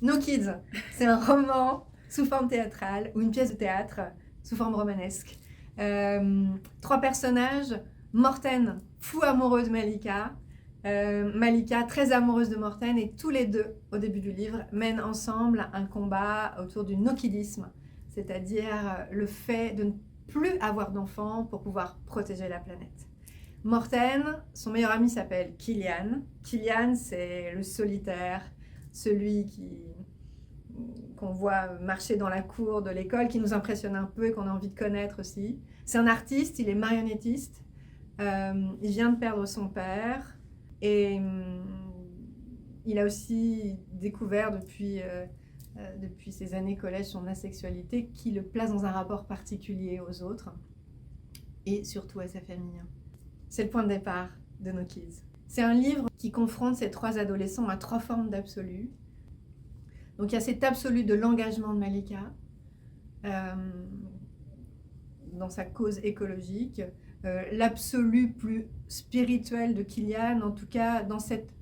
No Kids, c'est un roman sous forme théâtrale ou une pièce de théâtre sous forme romanesque. Trois personnages, Morten, fou amoureux de Malika, Malika, très amoureuse de Morten, et tous les deux, au début du livre, mènent ensemble un combat autour du no-kidisme, c'est-à-dire le fait de ne plus avoir d'enfants pour pouvoir protéger la planète. Morten, son meilleur ami s'appelle Kilian. Kilian, c'est le solitaire, celui qu'on voit marcher dans la cour de l'école, qui nous impressionne un peu et qu'on a envie de connaître aussi. C'est un artiste, il est marionnettiste. Il vient de perdre son père et il a aussi découvert depuis ses années collège son asexualité qui le place dans un rapport particulier aux autres et surtout à sa famille. C'est le point de départ de No Kids. C'est un livre qui confronte ces trois adolescents à trois formes d'absolu. Donc il y a cet absolu de l'engagement de Malika dans sa cause écologique, l'absolu plus spirituel de Kilian, en tout cas dans cette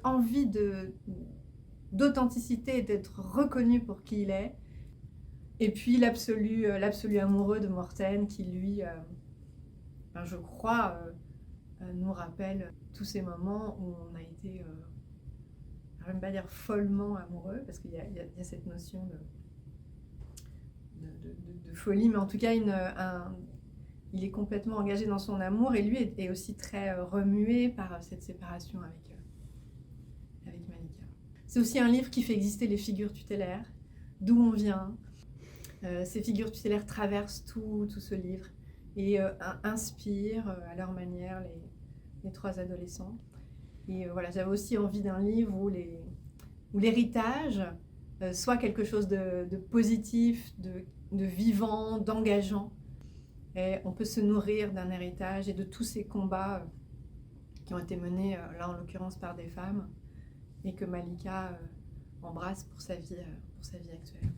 envie d'authenticité et d'être reconnu pour qui il est, et puis l'absolu amoureux de Morten qui lui, je crois, nous rappelle tous ces moments où on a été, je ne vais pas dire follement amoureux, parce qu'il y a cette notion de folie, mais en tout cas il est complètement engagé dans son amour, et lui est aussi très remué par cette séparation avec Malika. C'est aussi un livre qui fait exister les figures tutélaires, d'où on vient. Ces figures tutélaires traversent tout ce livre et inspirent à leur manière les trois adolescents. Et voilà, j'avais aussi envie d'un livre où l'héritage soit quelque chose de positif, de vivant, d'engageant. Et on peut se nourrir d'un héritage et de tous ces combats qui ont été menés, là en l'occurrence par des femmes, et que Malika embrasse pour sa vie actuelle.